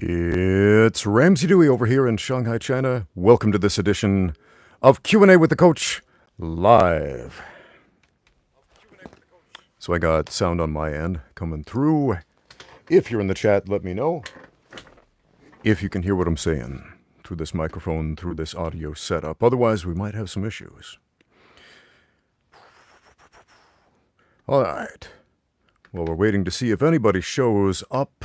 It's Ramsey Dewey over here in Shanghai, China. Welcome to this edition of Q&A with the Coach Live. So I got sound on my end coming through. If you're in the chat, let me know if you can hear what I'm saying through this microphone, through this audio setup. Otherwise, we might have some issues. All right. Well, we're waiting to see if anybody shows up.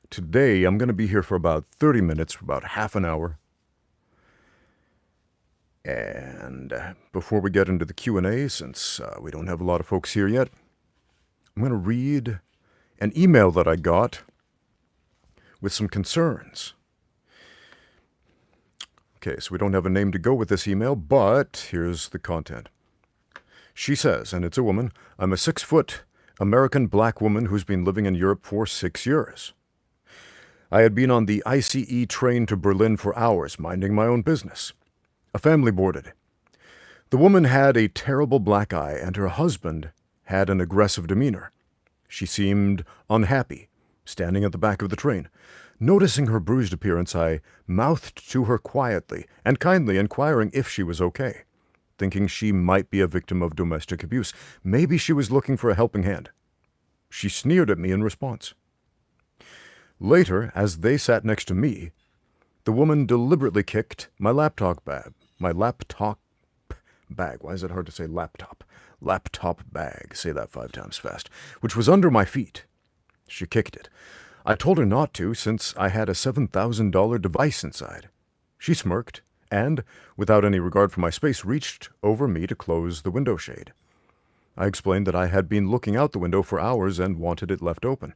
Today, I'm going to be here for about 30 minutes, for about half an hour. And before we get into the Q&A, since we don't have a lot of folks here yet, I'm going to read an email that I got with some concerns. Okay, so we don't have a name to go with this email, but here's the content. She says, and it's a woman, I'm a 6-foot American black woman who's been living in Europe for 6 years. I had been on the ICE train to Berlin for hours, minding my own business. A family boarded. The woman had a terrible black eye, and her husband had an aggressive demeanor. She seemed unhappy, standing at the back of the train. Noticing her bruised appearance, I mouthed to her quietly and kindly, inquiring if she was okay, thinking she might be a victim of domestic abuse. Maybe she was looking for a helping hand. She sneered at me in response. Later, as they sat next to me, the woman deliberately kicked my laptop bag. Why is it hard to say laptop? Laptop bag. Say that 5 times fast. Which was under my feet. She kicked it. I told her not to, since I had a $7,000 device inside. She smirked, and, without any regard for my space, reached over me to close the window shade. I explained that I had been looking out the window for hours and wanted it left open.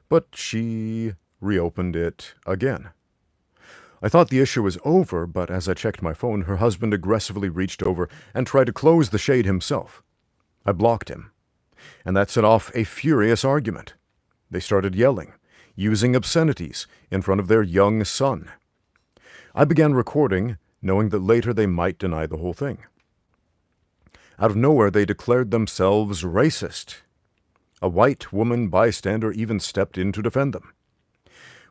But she reopened it again. I thought the issue was over, but as I checked my phone, her husband aggressively reached over and tried to close the shade himself. I blocked him, and that set off a furious argument. They started yelling, using obscenities in front of their young son. I began recording, knowing that later they might deny the whole thing. Out of nowhere, they declared themselves racist. A white woman bystander even stepped in to defend them.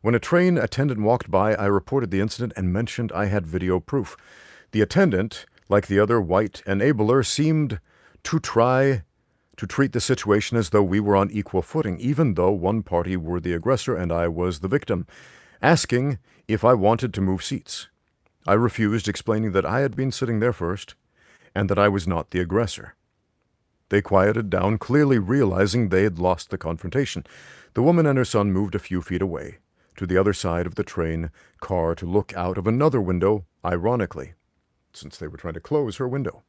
When a train attendant walked by, I reported the incident and mentioned I had video proof. The attendant, like the other white enabler, seemed to try to treat the situation as though we were on equal footing, even though one party were the aggressor and I was the victim, asking if I wanted to move seats. I refused, explaining that I had been sitting there first and that I was not the aggressor. They quieted down, clearly realizing they had lost the confrontation. The woman and her son moved a few feet away, to the other side of the train car to look out of another window, ironically, since they were trying to close her window.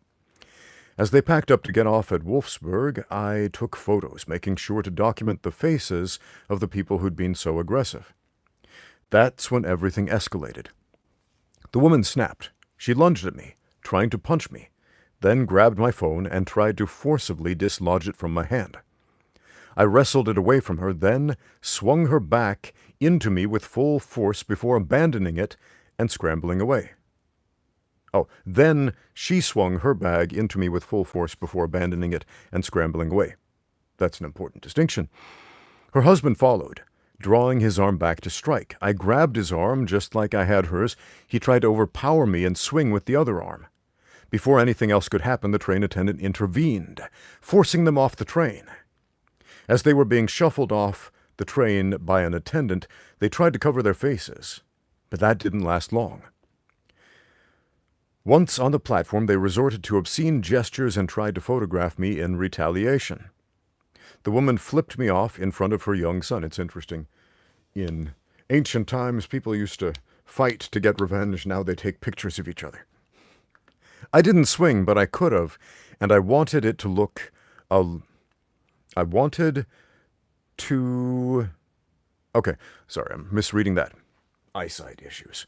As they packed up to get off at Wolfsburg, I took photos, making sure to document the faces of the people who'd been so aggressive. That's when everything escalated. The woman snapped. She lunged at me, trying to punch me, then grabbed my phone and tried to forcibly dislodge it from my hand. I wrestled it away from her, then swung her back into me with full force before abandoning it and scrambling away. Then she swung her bag into me with full force before abandoning it and scrambling away. That's an important distinction. Her husband followed, drawing his arm back to strike. I grabbed his arm just like I had hers. He tried to overpower me and swing with the other arm. Before anything else could happen, the train attendant intervened, forcing them off the train. As they were being shuffled off the train by an attendant, they tried to cover their faces, but that didn't last long. Once on the platform, they resorted to obscene gestures and tried to photograph me in retaliation. The woman flipped me off in front of her young son. It's interesting. In ancient times, people used to fight to get revenge. Now they take pictures of each other. I didn't swing, but I could have, and I wanted it to look... Okay, sorry, I'm misreading that. Eyesight issues.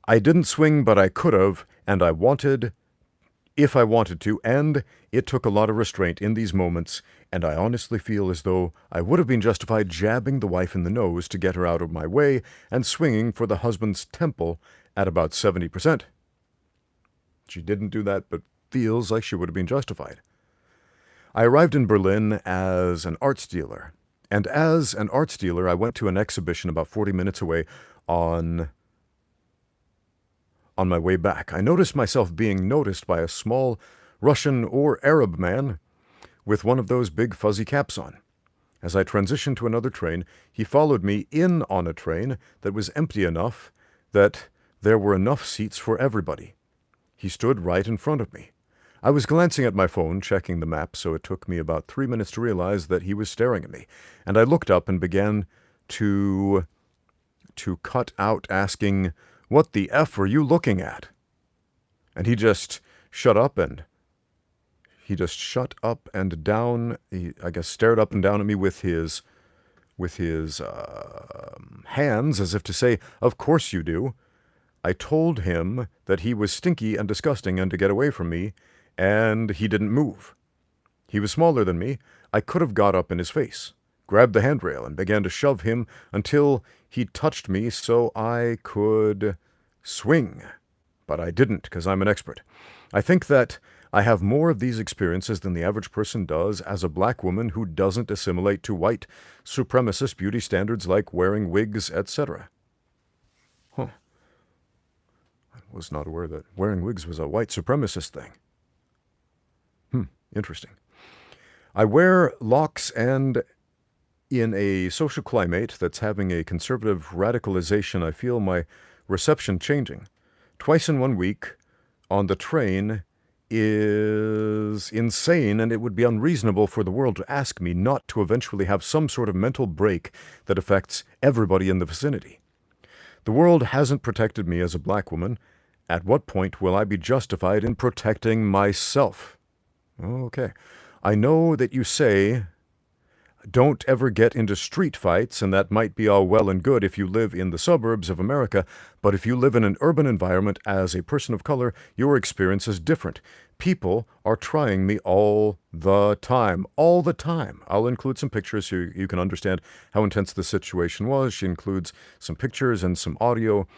I didn't swing, but I could have, and I wanted, if I wanted to, and it took a lot of restraint in these moments, and I honestly feel as though I would have been justified jabbing the wife in the nose to get her out of my way and swinging for the husband's temple at about 70%. She didn't do that, but feels like she would have been justified. I arrived in Berlin as an arts dealer. And as an arts dealer, I went to an exhibition about 40 minutes away on my way back. I noticed myself being noticed by a small Russian or Arab man with one of those big fuzzy caps on. As I transitioned to another train, he followed me in on a train that was empty enough that there were enough seats for everybody. He stood right in front of me. I was glancing at my phone, checking the map, so it took me about 3 minutes to realize that he was staring at me. And I looked up and began to cut out asking, "What the F are you looking at?" And he just shut up and down. He, I guess, stared up and down at me with his hands, as if to say, "Of course you do." I told him that he was stinky and disgusting and to get away from me, and he didn't move. He was smaller than me. I could have got up in his face, grabbed the handrail, and began to shove him until he touched me so I could swing. But I didn't, because I'm an expert. I think that I have more of these experiences than the average person does as a black woman who doesn't assimilate to white supremacist beauty standards like wearing wigs, etc. Huh. I was not aware that wearing wigs was a white supremacist thing. Interesting. I wear locks, and in a social climate that's having a conservative radicalization, I feel my reception changing. Twice in 1 week on the train is insane, and it would be unreasonable for the world to ask me not to eventually have some sort of mental break that affects everybody in the vicinity. The world hasn't protected me as a black woman. At what point will I be justified in protecting myself? Okay. I know that you say don't ever get into street fights, and that might be all well and good if you live in the suburbs of America, but if you live in an urban environment as a person of color, your experience is different. People are trying me all the time. All the time. I'll include some pictures so you can understand how intense the situation was. She includes some pictures and some audio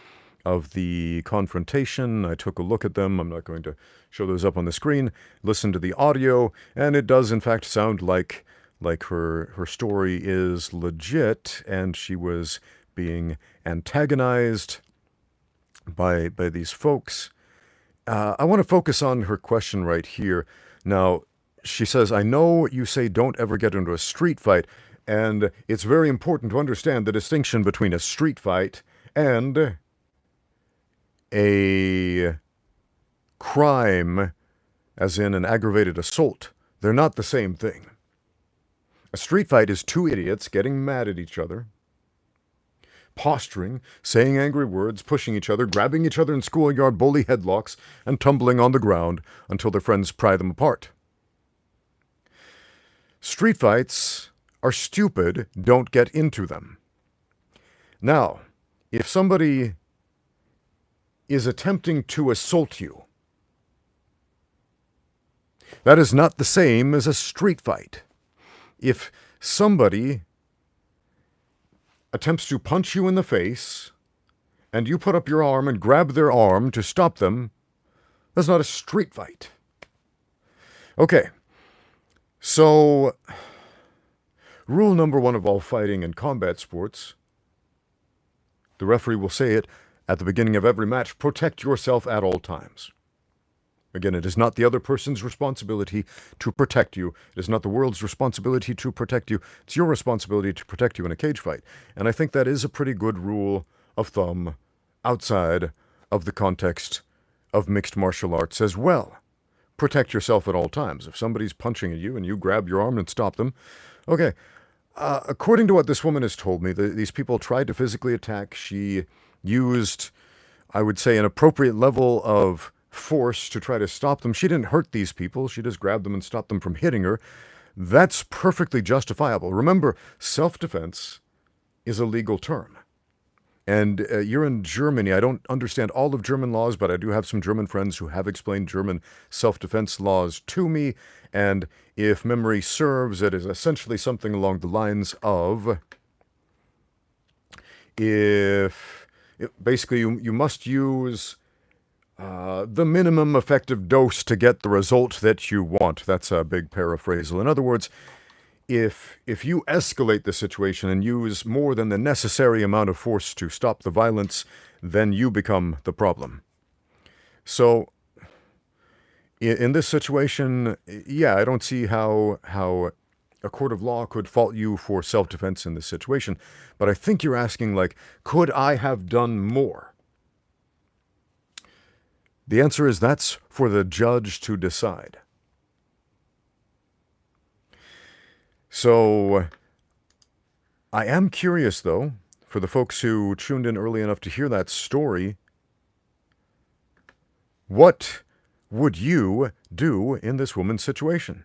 of the confrontation. I took a look at them. I'm not going to show those up on the screen. Listen to the audio, and it does in fact sound like her story is legit, and she was being antagonized by these folks. I want to focus on her question right here. Now, she says, "I know you say don't ever get into a street fight, and it's very important to understand the distinction between a street fight and a crime, as in an aggravated assault. They're not the same thing. A street fight is two idiots getting mad at each other, posturing, saying angry words, pushing each other, grabbing each other in schoolyard bully headlocks, and tumbling on the ground until their friends pry them apart. Street fights are stupid. Don't get into them. Now, if somebody is attempting to assault you, that is not the same as a street fight. If somebody attempts to punch you in the face, and you put up your arm and grab their arm to stop them, that's not a street fight. Okay, so rule number one of all fighting and combat sports, the referee will say it at the beginning of every match: protect yourself at all times. Again, it is not the other person's responsibility to protect you. It is not the world's responsibility to protect you. It's your responsibility to protect you in a cage fight. And I think that is a pretty good rule of thumb outside of the context of mixed martial arts as well. Protect yourself at all times. If somebody's punching at you and you grab your arm and stop them, okay. According to what this woman has told me, these people tried to physically attack. She used, I would say, an appropriate level of force to try to stop them. She didn't hurt these people. She just grabbed them and stopped them from hitting her. That's perfectly justifiable. Remember, self-defense is a legal term. And you're in Germany. I don't understand all of German laws, but I do have some German friends who have explained German self-defense laws to me. And if memory serves, it is essentially something along the lines of, basically you must use the minimum effective dose to get the result that you want. That's a big paraphrasal. In other words, if you escalate the situation and use more than the necessary amount of force to stop the violence, then you become the problem. So in this situation, yeah, I don't see how a court of law could fault you for self-defense in this situation. But I think you're asking, like, could I have done more? The answer is that's for the judge to decide. So I am curious, though, for the folks who tuned in early enough to hear that story, what would you do in this woman's situation?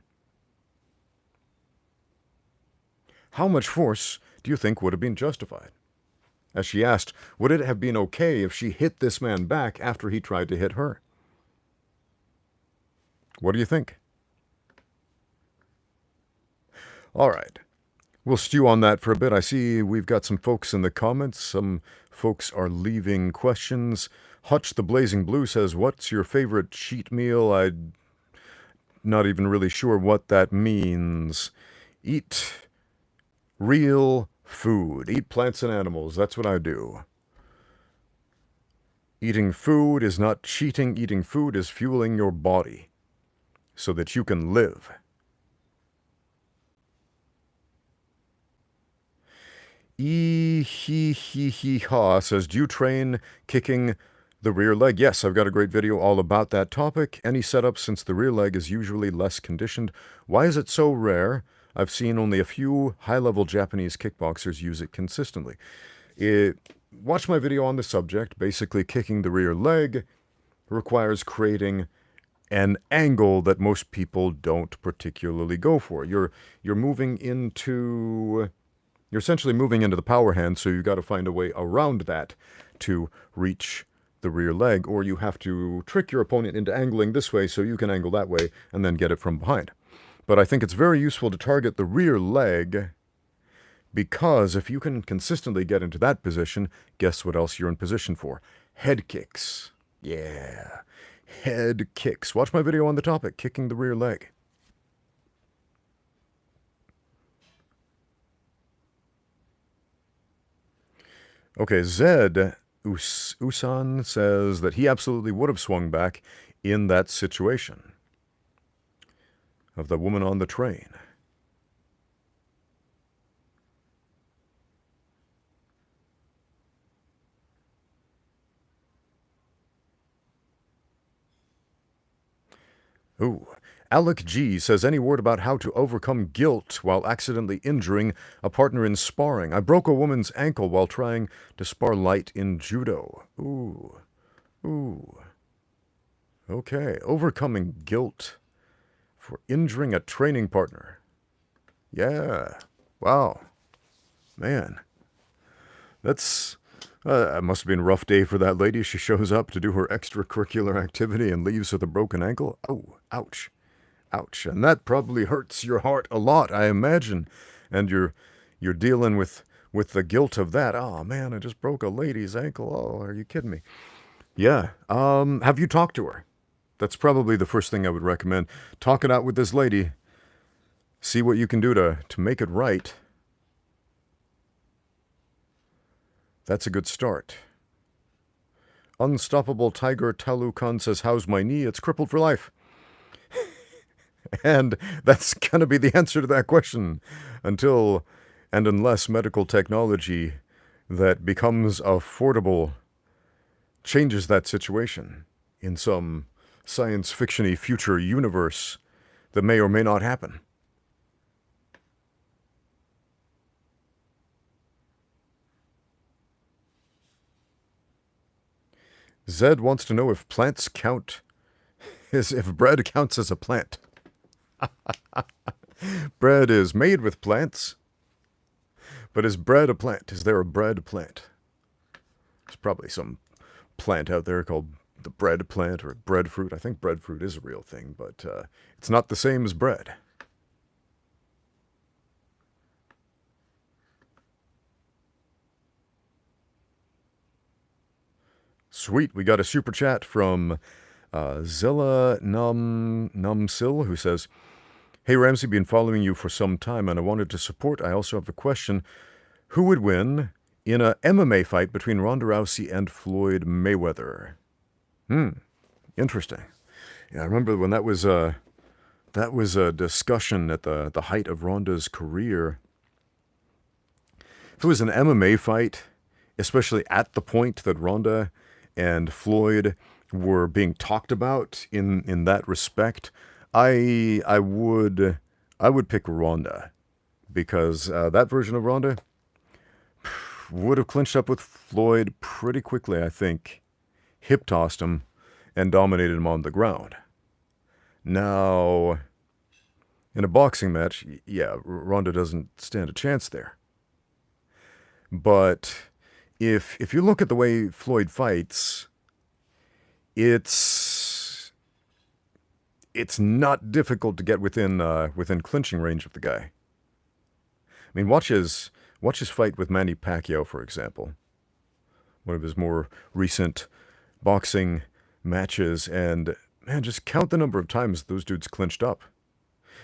How much force do you think would have been justified? As she asked, would it have been okay if she hit this man back after he tried to hit her? What do you think? All right. We'll stew on that for a bit. I see we've got some folks in the comments. Some folks are leaving questions. Hutch the Blazing Blue says, what's your favorite cheat meal? I'm not even really sure what that means. Eat real food. Eat plants and animals. That's what I do. Eating food is not cheating. Eating food is fueling your body so that you can live. Ha says, do you train kicking the rear leg? Yes, I've got a great video all about that topic. Any setup since the rear leg is usually less conditioned. Why is it so rare? I've seen only a few high-level Japanese kickboxers use it consistently. Watch my video on the subject. Basically, kicking the rear leg requires creating an angle that most people don't particularly go for. You're moving into... You're essentially moving into the power hand, so you've got to find a way around that to reach the rear leg, or you have to trick your opponent into angling this way so you can angle that way and then get it from behind. But I think it's very useful to target the rear leg because if you can consistently get into that position, guess what else you're in position for? Head kicks. Yeah, head kicks. Watch my video on the topic, kicking the rear leg. Okay, Zed Usan says that he absolutely would have swung back in that situation of the woman on the train. Ooh. Alec G says, any word about how to overcome guilt while accidentally injuring a partner in sparring? I broke a woman's ankle while trying to spar light in judo. Ooh. Ooh. Okay, overcoming guilt for injuring a training partner. Yeah. Wow. Man. That's... it must have been a rough day for that lady. She shows up to do her extracurricular activity and leaves with a broken ankle. Oh, ouch. Ouch. And that probably hurts your heart a lot, I imagine. And you're dealing with the guilt of that. Oh, man, I just broke a lady's ankle. Oh, are you kidding me? Yeah. Have you talked to her? That's probably the first thing I would recommend. Talk it out with this lady. See what you can do to make it right. That's a good start. Unstoppable Tiger Talukan says, how's my knee? It's crippled for life. And that's going to be the answer to that question until and unless medical technology that becomes affordable changes that situation in some science fiction-y future universe that may or may not happen. Zed wants to know if plants count, if bread counts as a plant. Bread is made with plants, but is bread a plant? Is there a bread plant? There's probably some plant out there called the bread plant or breadfruit. I think breadfruit is a real thing, but it's not the same as bread. Sweet, we got a super chat from Zilla Numsil, who says, Hey Ramsey, been following you for some time and I wanted to support. I also have a question. Who would win in a MMA fight between Ronda Rousey and Floyd Mayweather? Interesting. Yeah, I remember when that was a discussion at the height of Ronda's career. If it was an MMA fight, especially at the point that Ronda and Floyd were being talked about in that respect, I would pick Ronda, because that version of Ronda would have clinched up with Floyd pretty quickly, I think. Hip tossed him and dominated him on the ground. Now, in a boxing match, yeah, Ronda doesn't stand a chance there. But if you look at the way Floyd fights, it's not difficult to get within clinching range of the guy. I mean, watch his fight with Manny Pacquiao, for example. One of his more recent boxing matches, and man, just count the number of times those dudes clinched up.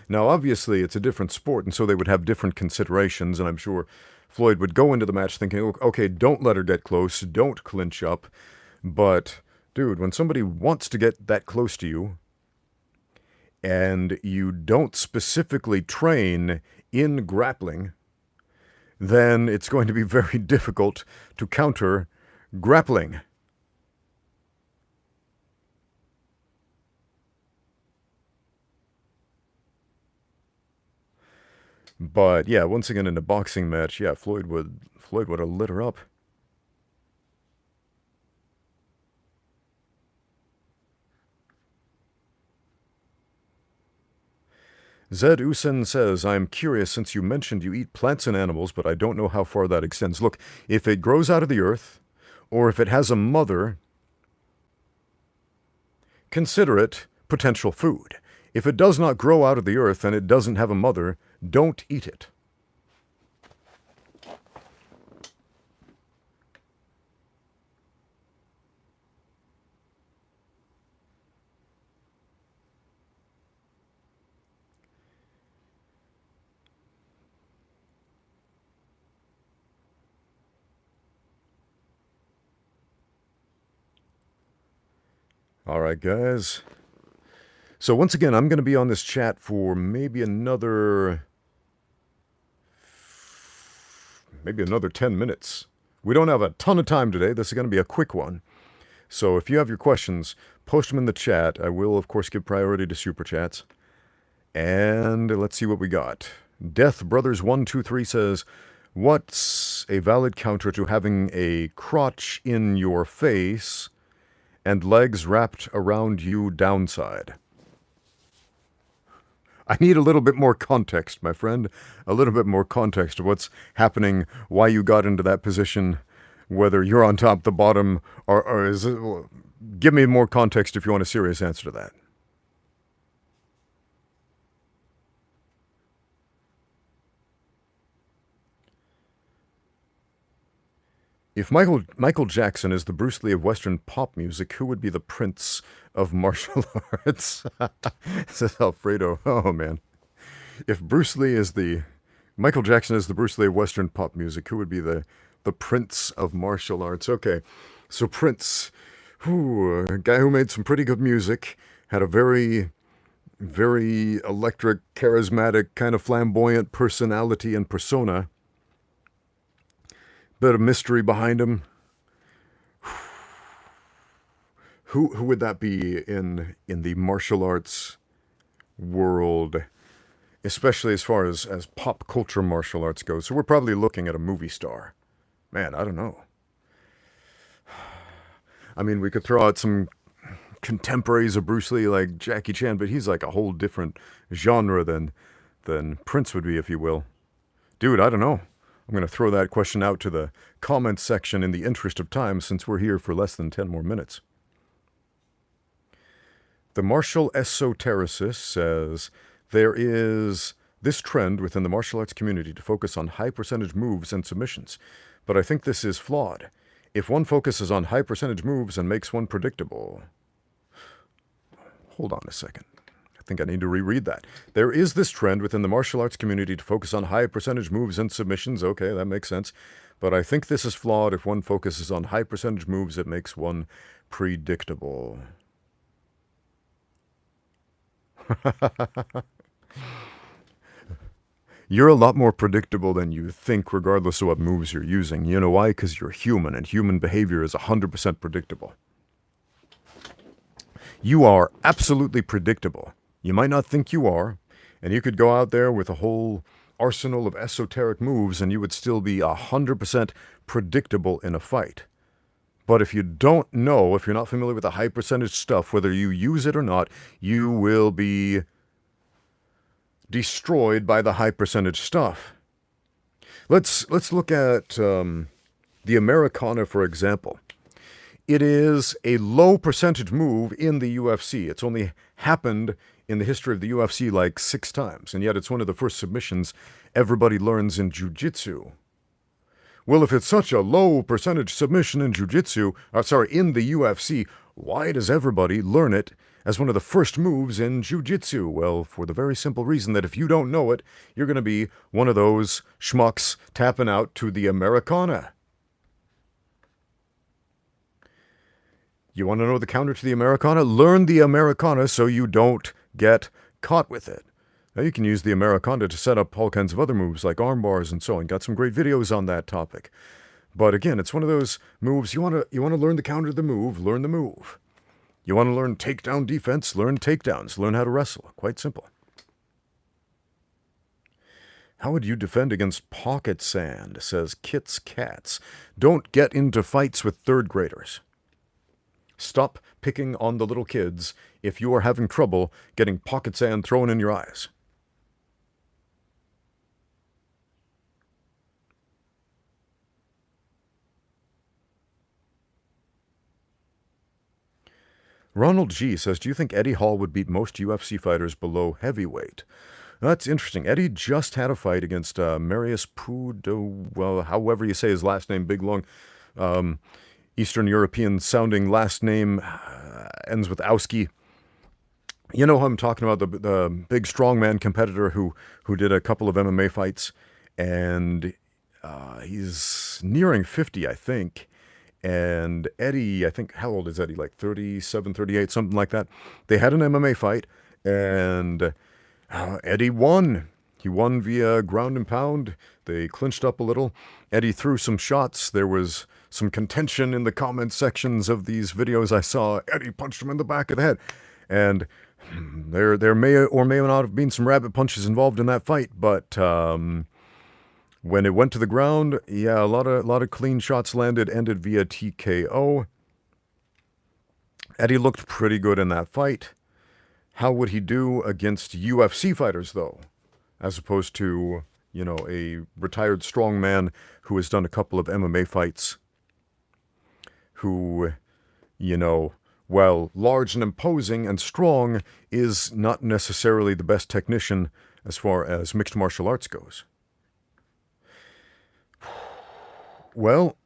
Now, obviously, it's a different sport, and so they would have different considerations, and I'm sure Floyd would go into the match thinking, okay, don't let her get close, don't clinch up. But, dude, when somebody wants to get that close to you, and you don't specifically train in grappling, then it's going to be very difficult to counter grappling. But yeah, once again in a boxing match, yeah, Floyd would have lit her up. Zed Usen says, I'm curious since you mentioned you eat plants and animals, but I don't know how far that extends. Look, if it grows out of the earth, or if it has a mother, consider it potential food. If it does not grow out of the earth and it doesn't have a mother, don't eat it. All right, guys. So once again, I'm going to be on this chat for maybe another 10 minutes. We don't have a ton of time today. This is going to be a quick one. So if you have your questions, post them in the chat. I will, of course, give priority to Super Chats. And let's see what we got. Death Brothers 123 says, what's a valid counter to having a crotch in your face and legs wrapped around you downside? I need a little bit more context, my friend. A little bit more context of what's happening, why you got into that position, whether you're on top, the bottom, or is it... Well, give me more context if you want a serious answer to that. If Michael Jackson is the Bruce Lee of Western pop music, who would be the Prince of martial arts? Says Alfredo. Oh, man. If Michael Jackson is the Bruce Lee of Western pop music, who would be the Prince of martial arts? Okay, so Prince, a guy who made some pretty good music, had a very, very electric, charismatic, kind of flamboyant personality and persona. Bit of mystery behind him. Who would that be in the martial arts world, especially as far as pop culture martial arts goes? So we're probably looking at a movie star. Man, I don't know. I mean, we could throw out some contemporaries of Bruce Lee like Jackie Chan, but he's like a whole different genre than Prince would be, if you will. Dude, I don't know. I'm going to throw that question out to the comments section in the interest of time, since we're here for less than 10 more minutes. The martial esotericist says, there is this trend within the martial arts community to focus on high percentage moves and submissions, but I think this is flawed. If one focuses on high percentage moves and makes one predictable... Hold on a second. think I need to reread that. There is this trend within the martial arts community to focus on high percentage moves and submissions. Okay, that makes sense. But I think this is flawed. If one focuses on high percentage moves, it makes one predictable. You're a lot more predictable than you think, regardless of what moves you're using. You know why? Because you're human, and human behavior is 100% predictable. You are absolutely predictable. You might not think you are, and you could go out there with a whole arsenal of esoteric moves, and you would still be 100% predictable in a fight. But if you don't know, if you're not familiar with the high percentage stuff, whether you use it or not, you will be destroyed by the high percentage stuff. Let's look at the Americana, for example. It is a low percentage move in the UFC. It's only happened in the history of the UFC like 6 times, and yet it's one of the first submissions everybody learns in Jiu-Jitsu. Well, if it's such a low percentage submission in Jiu-Jitsu, in the UFC, why does everybody learn it as one of the first moves in Jiu-Jitsu? Well, for the very simple reason that if you don't know it, you're going to be one of those schmucks tapping out to the Americana. You want to know the counter to the Americana? Learn the Americana so you don't get caught with it. Now you can use the Americana to set up all kinds of other moves like arm bars and so on. Got some great videos on that topic. But again, it's one of those moves, you want to learn the counter to the move, learn the move. You want to learn takedown defense, learn takedowns, learn how to wrestle. Quite simple. How would you defend against pocket sand, says Kit's Cats. Don't get into fights with 3rd graders. Stop picking on the little kids if you are having trouble getting pocket sand thrown in your eyes. Ronald G. says, do you think Eddie Hall would beat most UFC fighters below heavyweight? That's interesting. Eddie just had a fight against Marius well, however you say his last name, big, long, Eastern European-sounding last name, ends with Owski. You know who I'm talking about, the big strongman competitor who did a couple of MMA fights, and he's nearing 50, I think. And Eddie, I think, how old is Eddie? Like 37, 38, something like that. They had an MMA fight, and Eddie won. He won via ground and pound. They clinched up a little. Eddie threw some shots. There was some contention in the comment sections of these videos I saw. Eddie punched him in the back of the head. And there may or may not have been some rabbit punches involved in that fight, but when it went to the ground, yeah, a lot of clean shots landed, ended via TKO. Eddie looked pretty good in that fight. How would he do against UFC fighters, though? As opposed to, you know, a retired strongman who has done a couple of MMA fights, who, you know, while large and imposing and strong, is not necessarily the best technician as far as mixed martial arts goes. Well,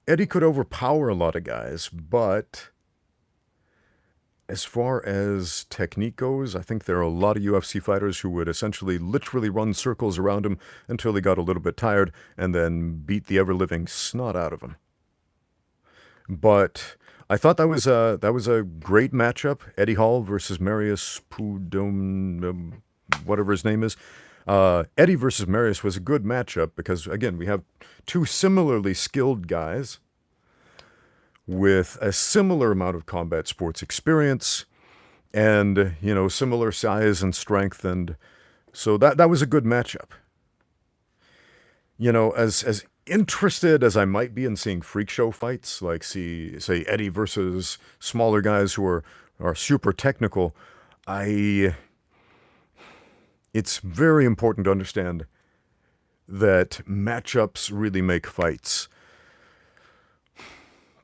Eddie could overpower a lot of guys, but as far as technique goes, I think there are a lot of UFC fighters who would essentially literally run circles around him until he got a little bit tired and then beat the ever-living snot out of him. But I thought that was a great matchup. Eddie Hall versus Marius whatever his name is. Eddie versus Marius was a good matchup because, again, we have 2 similarly skilled guys with a similar amount of combat sports experience and, you know, similar size and strength. And so that was a good matchup. You know, as interested as I might be in seeing freak show fights, like say Eddie versus smaller guys who are super technical, it's very important to understand that matchups really make fights.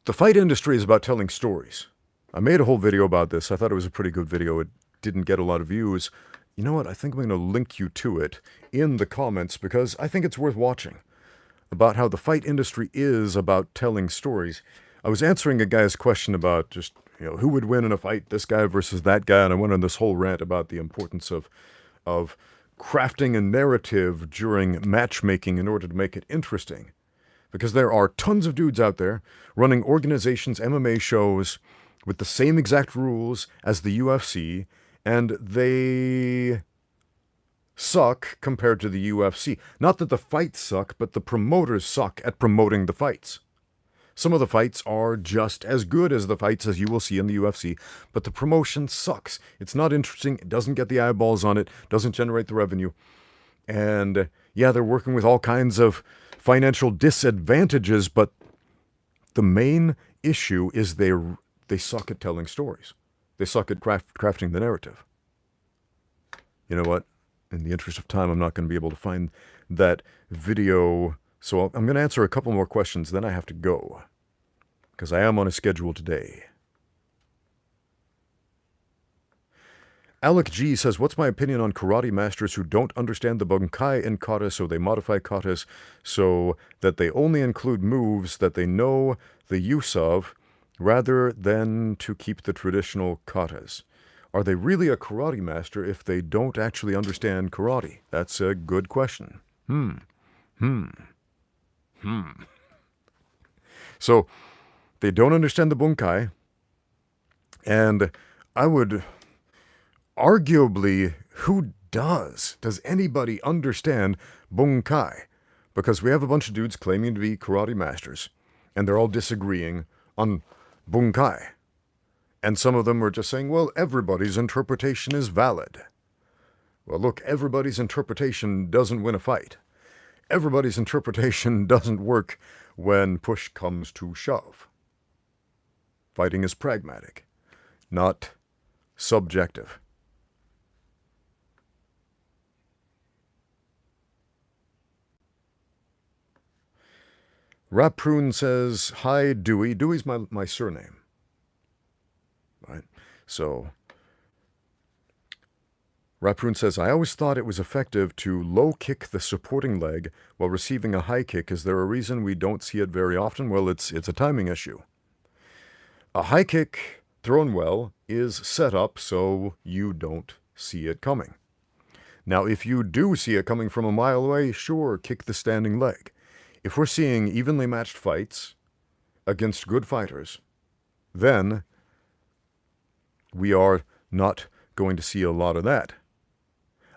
The fight industry is about telling stories. I made a whole video about this. I thought it was a pretty good video. It didn't get a lot of views. You know what? I think I'm going to link you to it in the comments because I think it's worth watching. About how the fight industry is about telling stories. I was answering a guy's question about just who would win in a fight, this guy versus that guy, and I went on this whole rant about the importance of crafting a narrative during matchmaking in order to make it interesting. Because there are tons of dudes out there running organizations, MMA shows, with the same exact rules as the UFC, and they suck compared to the UFC. Not that the fights suck, but the promoters suck at promoting the fights. Some of the fights are just as good as the fights as you will see in the UFC, but the promotion sucks. It's not interesting, it doesn't get the eyeballs on it, doesn't generate the revenue. And yeah, they're working with all kinds of financial disadvantages, but the main issue is they suck at telling stories. They suck at crafting the narrative. You know what? In the interest of time, I'm not going to be able to find that video, so I'm going to answer a couple more questions, then I have to go, because I am on a schedule today. Alec G says, what's my opinion on karate masters who don't understand the Boonkai in kata, so they modify katas so that they only include moves that they know the use of, rather than to keep the traditional katas? Are they really a karate master if they don't actually understand karate? That's a good question. So, they don't understand the Boonkai, and I would... arguably, who does? Does anybody understand Boonkai? Because we have a bunch of dudes claiming to be karate masters, and they're all disagreeing on Boonkai. And some of them are just saying, well, everybody's interpretation is valid. Well, look, everybody's interpretation doesn't win a fight. Everybody's interpretation doesn't work when push comes to shove. Fighting is pragmatic, not subjective. Raproon says, hi, Dewey. Dewey's my surname. Right? So, Raproon says, I always thought it was effective to low kick the supporting leg while receiving a high kick. Is there a reason we don't see it very often? Well, it's a timing issue. A high kick thrown well is set up so you don't see it coming. Now, if you do see it coming from a mile away, sure, kick the standing leg. If we're seeing evenly matched fights against good fighters, then we are not going to see a lot of that.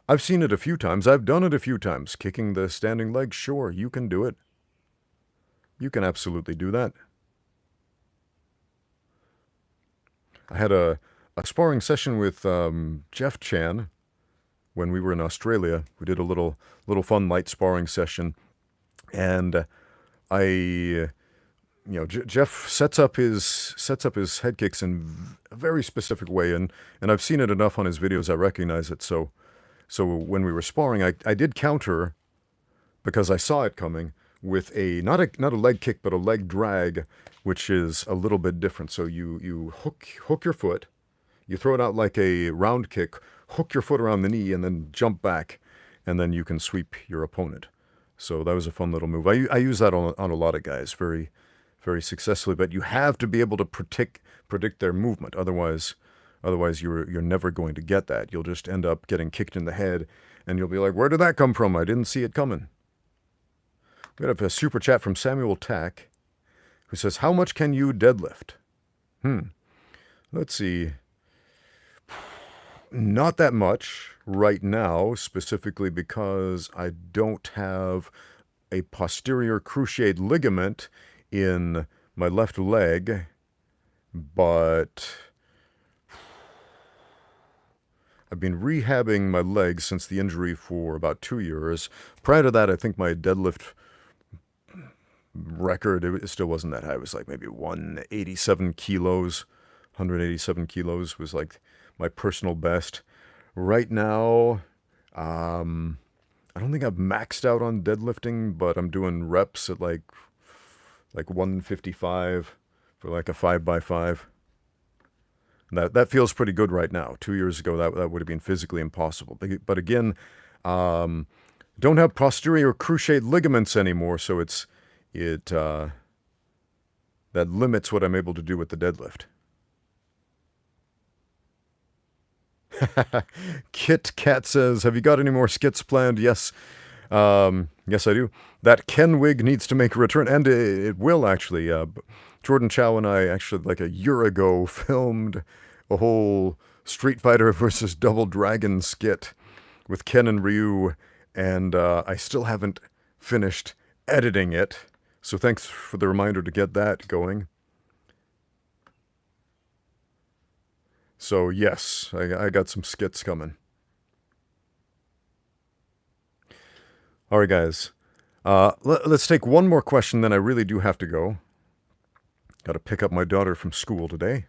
I've seen it a few times. I've done it a few times. Kicking the standing leg, sure, you can do it. You can absolutely do that. I had a sparring session with Jeff Chan when we were in Australia. We did a little fun light sparring session. And Jeff sets up his head kicks in a very specific way, and I've seen it enough on his videos. I recognize it. So when we were sparring, I did counter because I saw it coming with not a leg kick, but a leg drag, which is a little bit different. So you hook your foot, you throw it out like a round kick, hook your foot around the knee, and then jump back, and then you can sweep your opponent. So that was a fun little move. I use that on a lot of guys very, very successfully. But you have to be able to predict their movement. Otherwise you're never going to get that. You'll just end up getting kicked in the head, and you'll be like, where did that come from? I didn't see it coming. We got a super chat from Samuel Tack, who says, how much can you deadlift? Let's see. Not that much right now, specifically because I don't have a posterior cruciate ligament in my left leg, but I've been rehabbing my legs since the injury for about 2 years. Prior to that, I think my deadlift record, it still wasn't that high. It was like maybe 187 kilos. 187 kilos was like my personal best. Right now, I don't think I've maxed out on deadlifting, but I'm doing reps at like 155 for like a 5x5. That feels pretty good right now. 2 years ago, that would have been physically impossible. But again, don't have posterior cruciate ligaments anymore, so that limits what I'm able to do with the deadlift. Kit Kat says, have you got any more skits planned? Yes. Yes, I do. That Ken wig needs to make a return, and it will actually. Jordan Chow and I actually, like a year ago, filmed a whole Street Fighter versus Double Dragon skit with Ken and Ryu, and I still haven't finished editing it. So thanks for the reminder to get that going. So yes, I got some skits coming. All right, guys. Let's take one more question, then I really do have to go. Got to pick up my daughter from school today.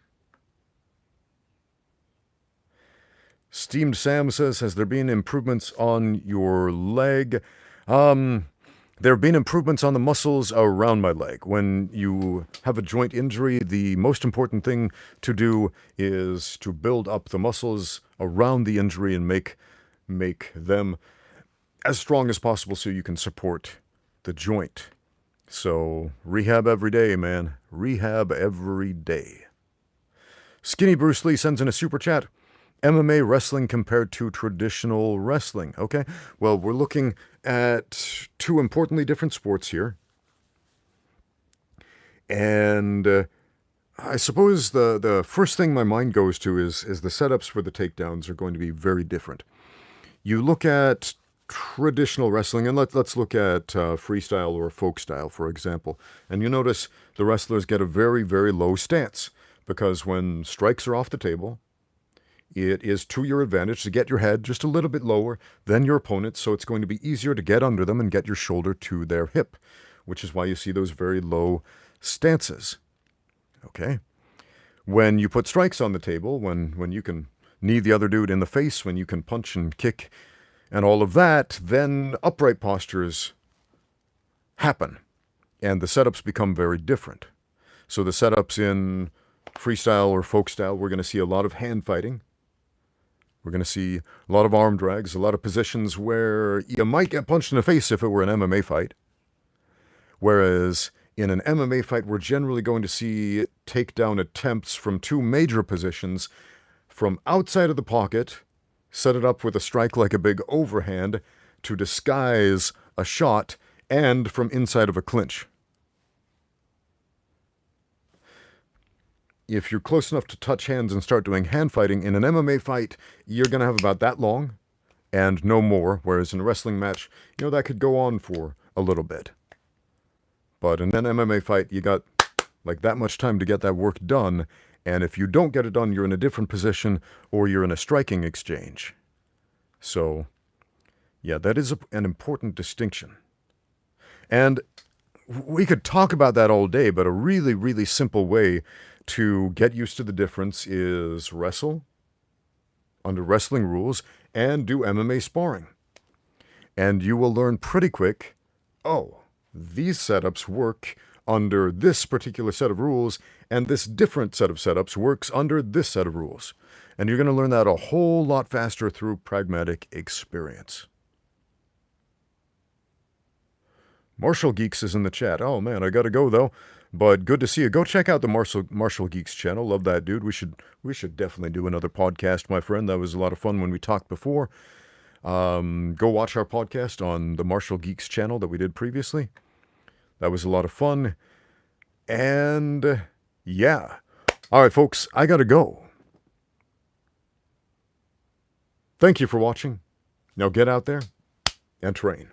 Steamed Sam says, has there been improvements on your leg? There have been improvements on the muscles around my leg. When you have a joint injury, the most important thing to do is to build up the muscles around the injury and make them as strong as possible so you can support the joint. So rehab every day, man. Rehab every day. Skinny Bruce Lee sends in a super chat. MMA wrestling compared to traditional wrestling. Okay, well, we're looking at two importantly different sports here. And I suppose the first thing my mind goes to is the setups for the takedowns are going to be very different. You look at traditional wrestling, and let's look at freestyle or folk style, for example. And you notice the wrestlers get a very, very low stance because when strikes are off the table, it is to your advantage to get your head just a little bit lower than your opponent, so it's going to be easier to get under them and get your shoulder to their hip, which is why you see those very low stances. Okay? When you put strikes on the table, when you can knee the other dude in the face, when you can punch and kick and all of that, then upright postures happen, and the setups become very different. So the setups in freestyle or folk style, we're going to see a lot of hand fighting. We're going to see a lot of arm drags, a lot of positions where you might get punched in the face if it were an MMA fight. Whereas in an MMA fight, we're generally going to see takedown attempts from two major positions, from outside of the pocket, set it up with a strike like a big overhand to disguise a shot, and from inside of a clinch. If you're close enough to touch hands and start doing hand fighting, in an MMA fight, you're going to have about that long and no more, whereas in a wrestling match, that could go on for a little bit. But in an MMA fight, you got like that much time to get that work done, and if you don't get it done, you're in a different position or you're in a striking exchange. So, yeah, that is an important distinction. And we could talk about that all day, but a really, really simple way to get used to the difference is wrestle under wrestling rules and do MMA sparring. And you will learn pretty quick, oh, these setups work under this particular set of rules, and this different set of setups works under this set of rules. And you're going to learn that a whole lot faster through pragmatic experience. Martial Geeks is in the chat. Oh man, I gotta go though. But good to see you. Go check out the Martial Geeks channel. Love that dude. We should definitely do another podcast, my friend. That was a lot of fun when we talked before. Go watch our podcast on the Martial Geeks channel that we did previously. That was a lot of fun. And yeah. All right, folks, I gotta go. Thank you for watching. Now get out there and train.